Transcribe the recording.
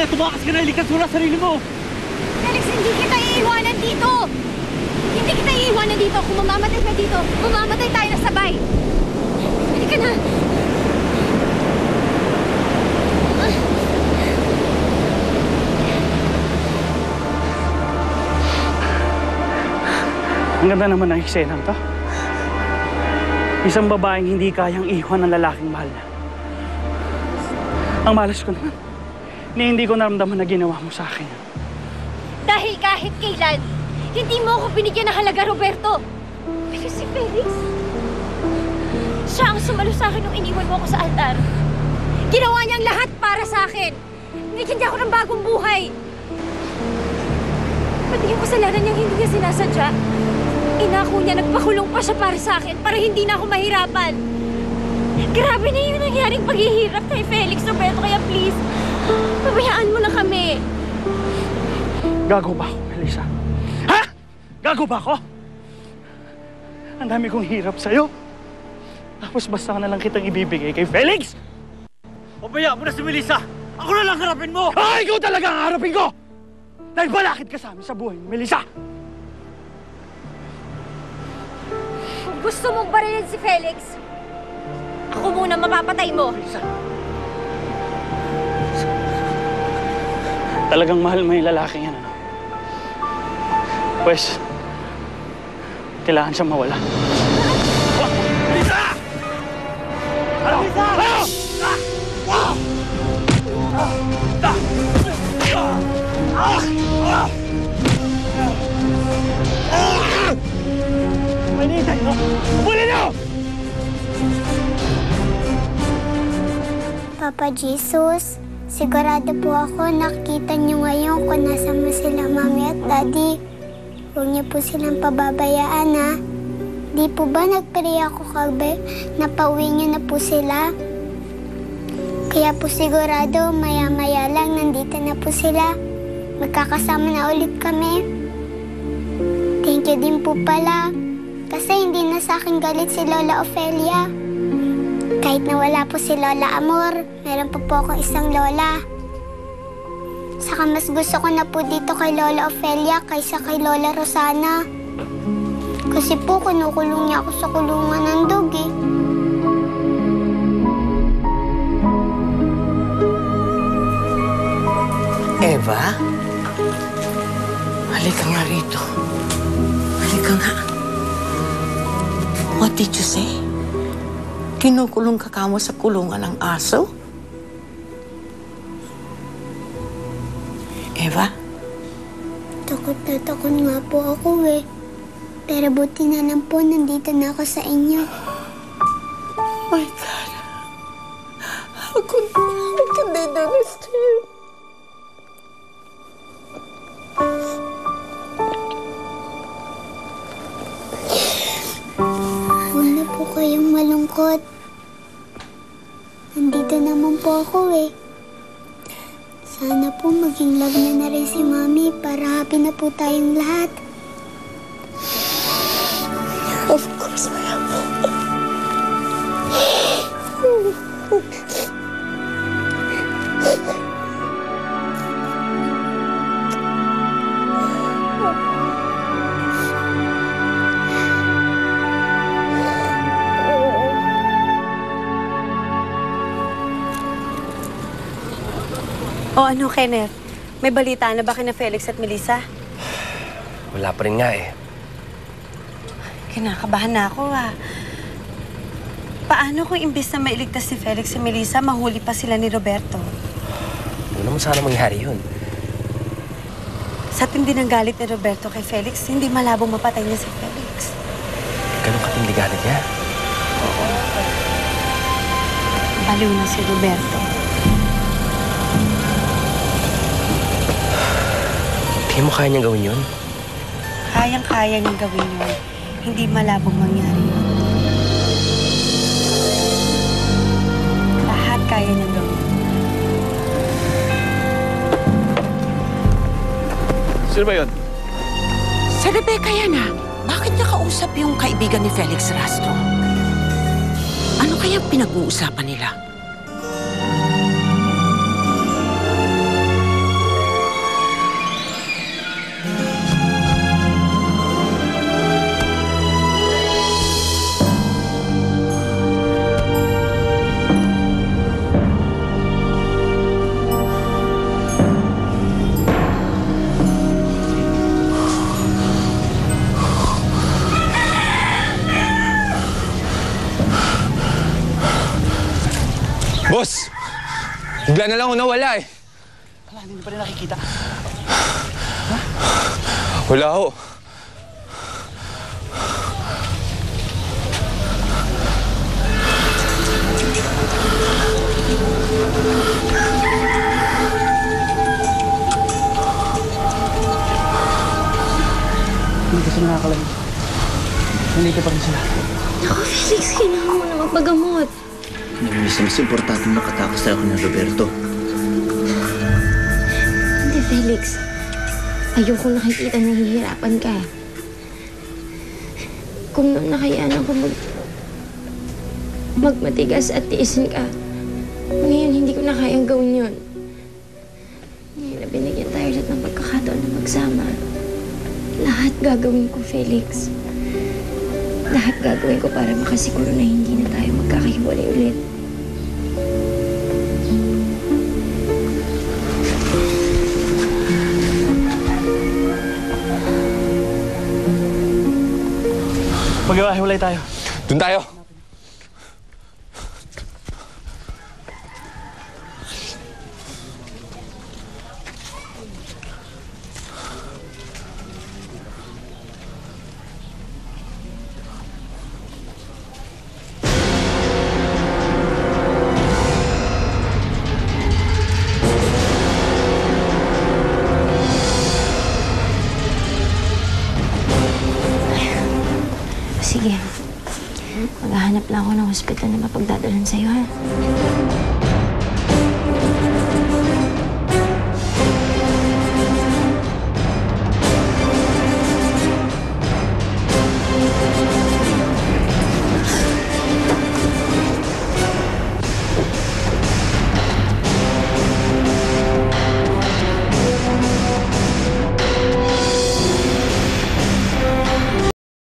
Tumakas ka na! Ilikas mo na sarili mo! Felix, hindi kita iiwanan dito! Hindi kita iiwanan dito! Kung mamamatay ka dito, mamamatay tayo na sabay! Halika na! Ang ganda naman ng eksenang to. Isang babaeng hindi kayang iwan ng lalaking mahal niya. Ang malas ko naman, hindi ko naramdaman na ginawa mo sa akin. Dahil kahit kailan, hindi mo ako binigyan ng halaga, Roberto. Pero si Felix, siya ang sumalo sa akin nung iniwan mo ako sa altar. Ginawa niyang lahat para sa akin. Binigyan niya ako ng bagong buhay. Pati yung kasalanan niyang hindi niya sinasadya. Inako niya, nagpakulong pa siya para sa akin, para hindi na ako mahirapan. Grabe na yung nangyaring paghihirap kay Felix, Roberto, kaya please, pabayaan mo na kami. Gago ba ako, Melissa? Ha? Gago ba ako? Ang dami kong hirap sa'yo. Tapos basta ka na lang kitang ibibigay kay Felix? Pabayaan mo na si Melissa! Ako na lang harapin mo! Ah, ikaw talaga ang harapin ko! Dahil balakid ka sa amin sa buhay ni Melissa! Kung gusto mong barilin si Felix, ako muna mapapatay mo. Melissa! Talagang mahal mo yung lalaki yan, ano? Pues, kailangan siyang mawala. Melissa! Ano? Melissa! Manitay mo! Muli niyo! Papa Jesus, sigurado po ako nakita niyo ngayon kung nasa mo sila mami at daddy. Huwag niyo po silang pababayaan, ha? Di po ba nagpray ako kagabi na pauwi niyo na po sila? Kaya po sigurado maya-maya lang nandito na po sila. Magkakasama na ulit kami. Thank you din po pala. Kasi hindi na sa akin galit si Lola Ofelia. Kahit na wala po si Lola Amor, meron pa po akong isang lola. Saka mas gusto ko na po dito kay Lola Ofelia kaysa kay Lola Rosana. Kasi po kinukulong niya ako sa kulungan ng dog, eh. Eva? Halika nga rito. Halika nga. What did you say? Kinukulong ka kamo sa kulungan ng aso? Eva? Takot na takot nga po ako, eh. Pero buti na lang po nandito na ako sa inyo. My God. How could they do this to you? Huwag na po kayong malungkot. Nandito naman po ako, eh. Sana po maging love na rin si Mami para happy na po tayong lahat. Of course, ma'am. O ano, Kenneth? May balita na ba kina Felix at Melissa? Wala pa rin nga eh. Kinakabahan na ako, ah. Paano kung imbis na mailigtas si Felix at Melissa, mahuli pa sila ni Roberto? Huwag naman sana mangyari yun. Sa tindi ng galit ni Roberto kay Felix, hindi malabong mapatay niya si Felix. Ganun katindi galit niya. Baliw na si Roberto. Tingin mo kaya niyang gawin yun? Kayang-kaya niyang gawin yun. Hindi malabong mangyari yun. Lahat kaya niyang gawin. Sino ba yun? Si Rebecca yan, ah. Bakit niya kausap yung kaibigan ni Felix Rastro? Ano kaya pinag-uusapan nila? Boss! Bigla na lang ako nawala eh. Wala, hindi pa rin nakikita. Wala ho. Hindi kasi nakakalamig. Nandito pa rin sila. Ako, Felix, kailangan mo na magpagamot. Namiss na mas importante makatakas tayo ni Roberto. Hindi, Felix. Ayoko nakikita nahihirapan ka. Kung noon nakayaan ako magmatigas at tiisin ka, ngayon hindi ko na kayang gawin yun. Ngayon na binigyan tayo lahat ng pagkakataon na magsama. Lahat gagawin ko, Felix. Lahat gagawin ko para makasiguro na hindi na tayo magkakahiwalay ulit. Maghiwalay tayo. Doon tayo. Sige. Maghahanap lang ako ng hospital na mapagdadalan sa'yo, ha?